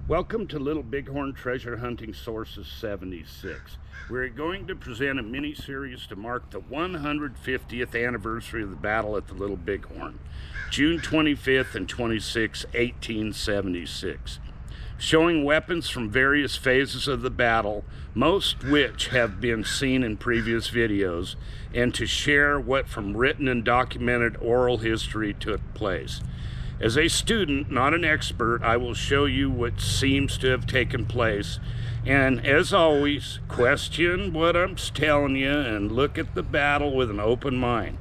Welcome to Little Bighorn Treasure Hunting Sources 76. We're going to present a mini-series to mark the 150th anniversary of the battle at the Little Bighorn, June 25th and 26, 1876. Showing weapons from various phases of the battle, most which have been seen in previous videos, and to share what from written and documented oral history took place. As a student, not an expert, I will show you what seems to have taken place. And as always, question what I'm telling you and look at the battle with an open mind.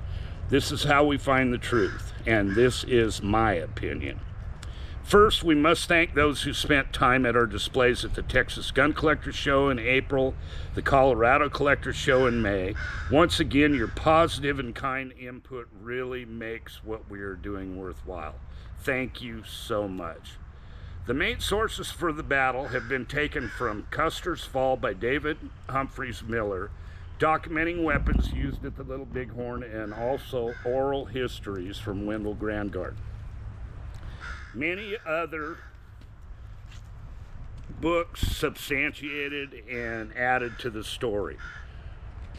This is how we find the truth, and this is my opinion. First, we must thank those who spent time at our displays at the Texas Gun Collector Show in April, the Colorado Collector Show in May. Once again, your positive and kind input really makes what we are doing worthwhile. Thank you so much. The main sources for the battle have been taken from Custer's Fall by David Humphreys Miller, documenting weapons used at the Little Bighorn, and also oral histories from Wendell Grandgard. Many other books substantiated and added to the story.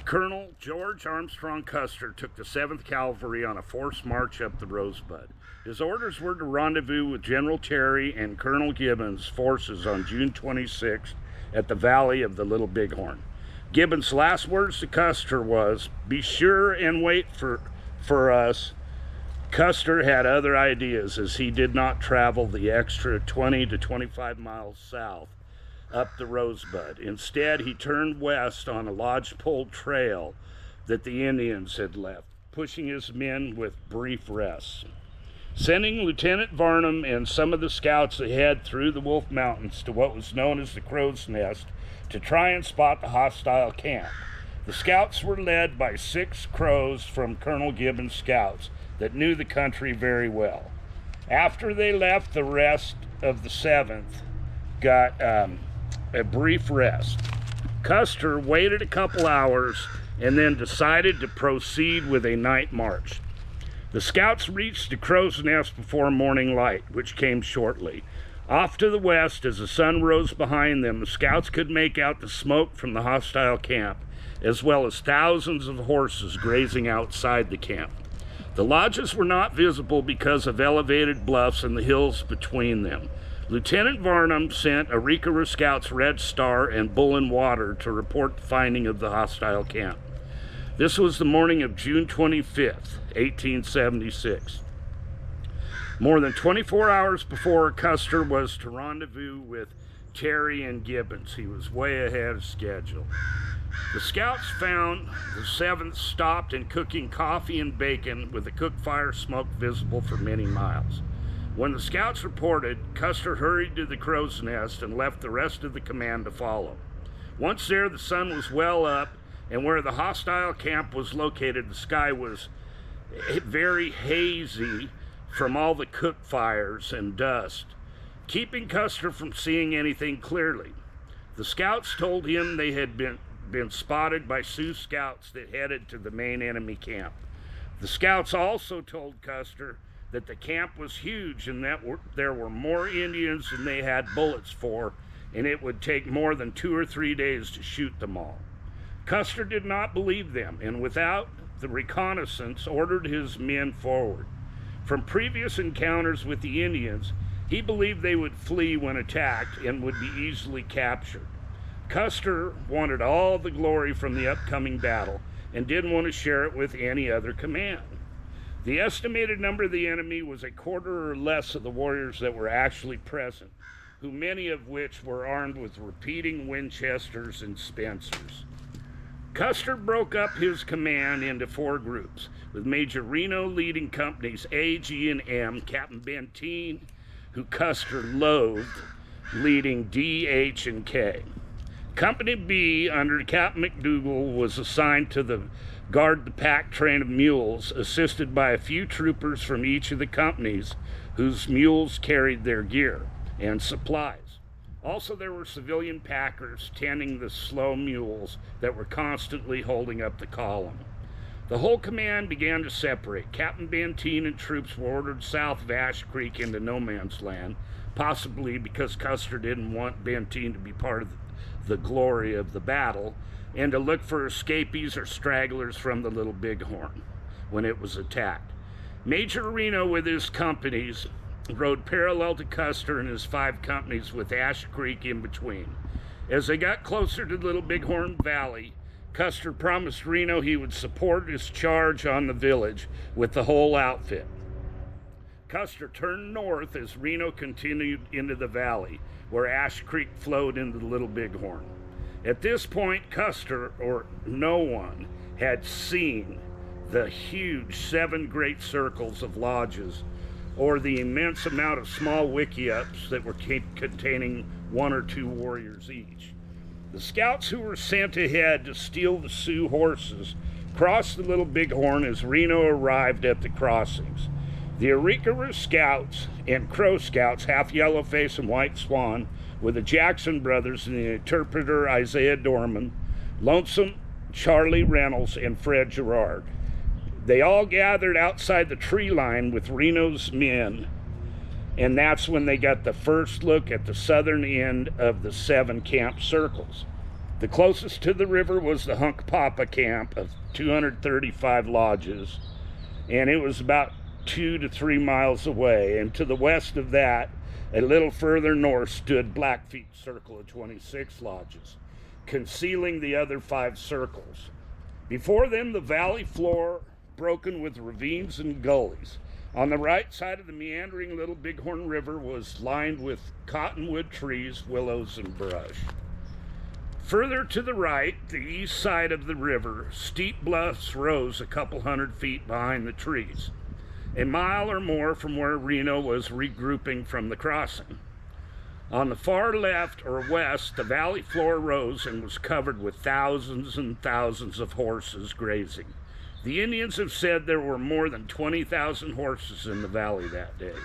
Colonel George Armstrong Custer took the 7th Cavalry on a forced march up the Rosebud. His orders were to rendezvous with General Terry and Colonel Gibbon's forces on June 26th at the valley of the Little Bighorn. Gibbon's last words to Custer was, "Be sure and wait for us." Custer had other ideas, as he did not travel the extra 20 to 25 miles south up the Rosebud. Instead, he turned west on a lodgepole trail that the Indians had left, pushing his men with brief rests. Sending Lieutenant Varnum and some of the scouts ahead through the Wolf Mountains to what was known as the Crow's Nest to try and spot the hostile camp. The scouts were led by 6 Crows from Colonel Gibbon's scouts that knew the country very well. After they left, the rest of the 7th got a brief rest. Custer waited a couple hours and then decided to proceed with a night march. The scouts reached the Crow's Nest before morning light, which came shortly. Off to the west, as the sun rose behind them, the scouts could make out the smoke from the hostile camp, as well as thousands of horses grazing outside the camp. The lodges were not visible because of elevated bluffs and the hills between them. Lieutenant Varnum sent Arikara Scouts Red Star and Bull and Water to report the finding of the hostile camp. This was the morning of June 25th, 1876. More than 24 hours before Custer was to rendezvous with Terry and Gibbons. He was way ahead of schedule. The scouts found the 7th stopped and cooking coffee and bacon with the cook fire smoke visible for many miles. When the scouts reported, Custer hurried to the Crow's Nest and left the rest of the command to follow. Once there, the sun was well up, and where the hostile camp was located, the sky was very hazy from all the cook fires and dust, keeping Custer from seeing anything clearly. The scouts told him they had been spotted by Sioux scouts that headed to the main enemy camp. The scouts also told Custer that the camp was huge and that there were more Indians than they had bullets for, and it would take more than 2 or 3 days to shoot them all. Custer did not believe them, and without the reconnaissance, ordered his men forward. From previous encounters with the Indians, he believed they would flee when attacked and would be easily captured. Custer wanted all the glory from the upcoming battle and didn't want to share it with any other command. The estimated number of the enemy was a quarter or less of the warriors that were actually present, who many of which were armed with repeating Winchesters and Spencers. Custer broke up his command into 4 groups, with Major Reno leading companies A, G, and M, Captain Benteen, who Custer loathed, leading D, H, and K. Company B, under Captain McDougal, was assigned to guard the pack train of mules, assisted by a few troopers from each of the companies whose mules carried their gear and supplies. Also, there were civilian packers tending the slow mules that were constantly holding up the column. The whole command began to separate. Captain Benteen and troops were ordered south of Ash Creek into no man's land, possibly because Custer didn't want Benteen to be part of the glory of the battle, and to look for escapees or stragglers from the Little Bighorn when it was attacked. Major Reno with his companies rode parallel to Custer and his 5 companies with Ash Creek in between. As they got closer to the Little Bighorn Valley, Custer promised Reno he would support his charge on the village with the whole outfit. Custer turned north as Reno continued into the valley, where Ash Creek flowed into the Little Bighorn. At this point, Custer, or no one, had seen the huge 7 great circles of lodges, or the immense amount of small wickiups that were containing 1 or 2 warriors each. The scouts who were sent ahead to steal the Sioux horses crossed the Little Bighorn as Reno arrived at the crossings. The Arikara Scouts and Crow Scouts, Half Yellowface and White Swan, with the Jackson brothers and the interpreter Isaiah Dorman, Lonesome Charlie Reynolds, and Fred Gerard. They all gathered outside the tree line with Reno's men, and that's when they got the first look at the southern end of the 7 camp circles. The closest to the river was the Hunkpapa camp of 235 lodges, and it was about 2 to 3 miles away, and to the west of that, a little further north, stood Blackfeet Circle of 26 lodges, concealing the other 5 circles. Before them, the valley floor broken with ravines and gullies. On the right side of the meandering Little Bighorn River was lined with cottonwood trees, willows, and brush. Further to the right, the east side of the river, steep bluffs rose a couple 100 feet behind the trees, a mile or more from where Reno was regrouping from the crossing. On the far left or west, the valley floor rose and was covered with thousands and thousands of horses grazing. The Indians have said there were more than 20,000 horses in the valley that day.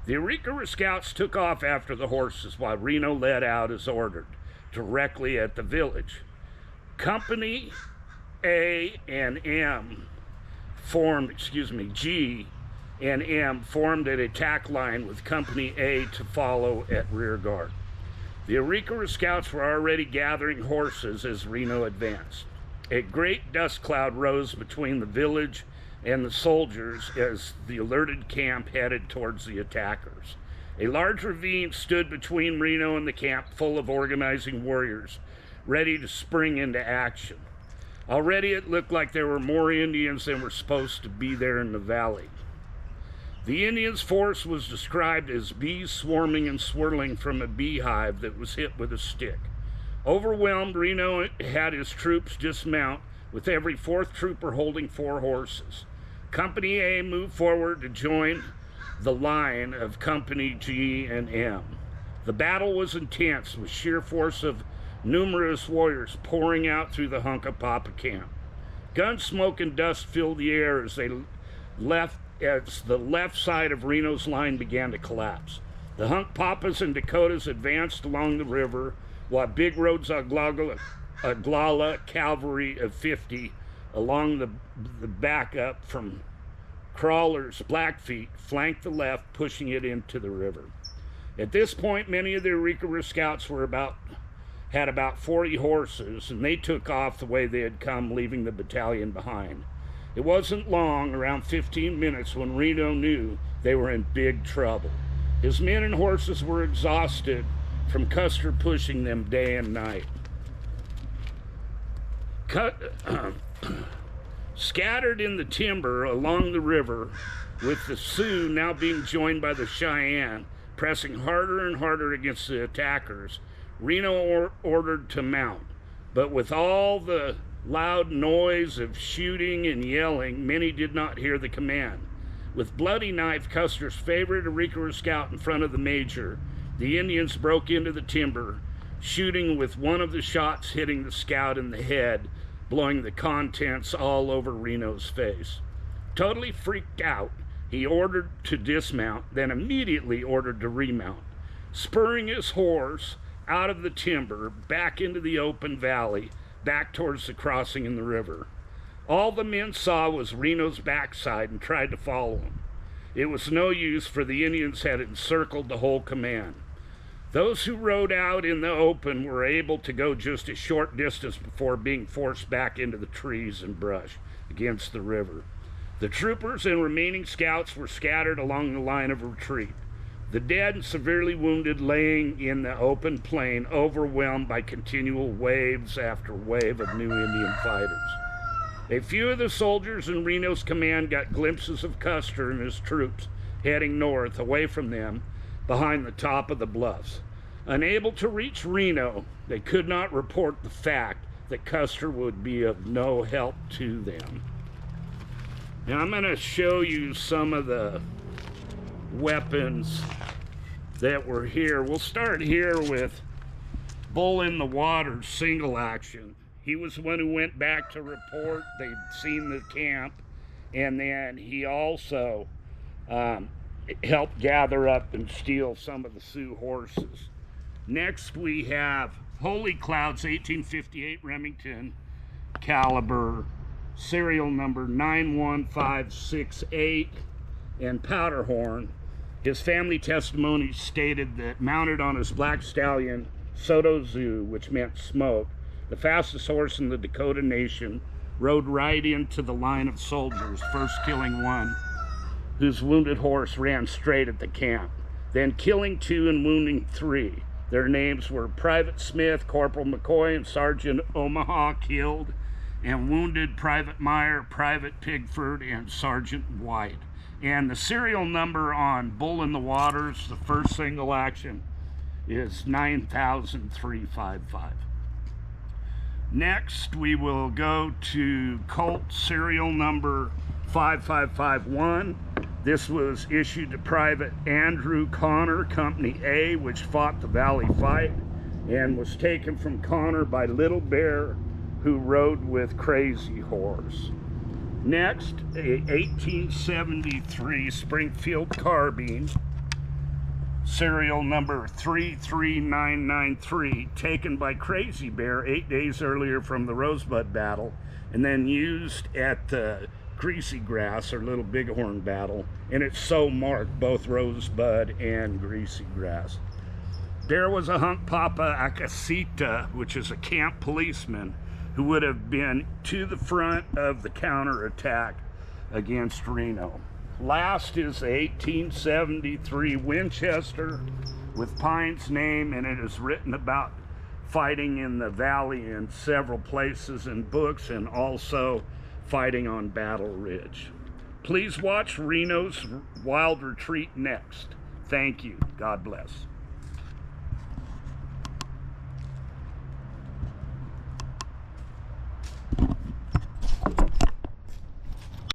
The Arikara Scouts took off after the horses while Reno led out as ordered, directly at the village. Company A and M formed, G and M formed an attack line with Company A to follow at rear guard. The Arikara Scouts were already gathering horses as Reno advanced. A great dust cloud rose between the village and the soldiers as the alerted camp headed towards the attackers. A large ravine stood between Reno and the camp, full of organizing warriors, ready to spring into action. Already it looked like there were more Indians than were supposed to be there in the valley. The Indians' force was described as bees swarming and swirling from a beehive that was hit with a stick. Overwhelmed, Reno had his troops dismount, with every 4th trooper holding 4 horses. Company A moved forward to join the line of Company G and M. The battle was intense, with sheer force of numerous warriors pouring out through the Hunkpapa camp. Gun smoke and dust filled the air as the left side of Reno's line began to collapse. The Hunkpapas and Dakotas advanced along the river, while Big Road's Oglala cavalry of 50 along the backup from Crawler's Blackfeet flanked the left, pushing it into the river. At this point, many of the Arikara Scouts had about 40 horses, and they took off the way they had come, leaving the battalion behind. It wasn't long, around 15 minutes, when Reno knew they were in big trouble. His men and horses were exhausted from Custer pushing them day and night. Scattered in the timber along the river, with the Sioux now being joined by the Cheyenne, pressing harder and harder against the attackers, Reno ordered to mount. But with all the loud noise of shooting and yelling, many did not hear the command. With Bloody Knife, Custer's favorite Arikara scout, in front of the major, the Indians broke into the timber, shooting, with one of the shots hitting the scout in the head, blowing the contents all over Reno's face. Totally freaked out, he ordered to dismount, then immediately ordered to remount. Spurring his horse out of the timber, back into the open valley, back towards the crossing in the river. All the men saw was Reno's backside and tried to follow him. It was no use, for the Indians had encircled the whole command. Those who rode out in the open were able to go just a short distance before being forced back into the trees and brush against the river. The troopers and remaining scouts were scattered along the line of retreat. The dead and severely wounded laying in the open plain, overwhelmed by continual waves after wave of new Indian fighters. A few of the soldiers in Reno's command got glimpses of Custer and his troops heading north, away from them, behind the top of the bluffs. Unable to reach Reno, they could not report the fact that Custer would be of no help to them. Now I'm going to show you some of the weapons that were here. We'll start here with Bull in the Water single action. He was the one who went back to report they'd seen the camp, and then he also helped gather up and steal some of the Sioux horses. Next we have Holy Cloud's 1858 Remington caliber, serial number 91568, and Powderhorn. His family testimony stated that mounted on his black stallion, Soto Zoo, which meant smoke, the fastest horse in the Dakota Nation, rode right into the line of soldiers, first killing one, whose wounded horse ran straight at the camp, then killing two and wounding three. Their names were Private Smith, Corporal McCoy, and Sergeant Omaha, killed and wounded Private Meyer, Private Pigford, and Sergeant White. And the serial number on Bull in the Waters, the first single action, is 9355. Next, we will go to Colt serial number 5551. This was issued to Private Andrew Connor, Company A, which fought the Valley Fight, and was taken from Connor by Little Bear, who rode with Crazy Horse. Next, a 1873 Springfield carbine, serial number 33993, taken by Crazy Bear 8 days earlier from the Rosebud battle, and then used at the Greasy Grass, or Little Bighorn battle, and it's so marked, both Rosebud and Greasy Grass. There was a Hunkpapa Akasita, which is a camp policeman, who would have been to the front of the counterattack against Reno. Last is the 1873 Winchester with Pine's name, and it is written about fighting in the valley in several places in books, and also fighting on Battle Ridge. Please watch Reno's Wild Retreat next. Thank you. God bless.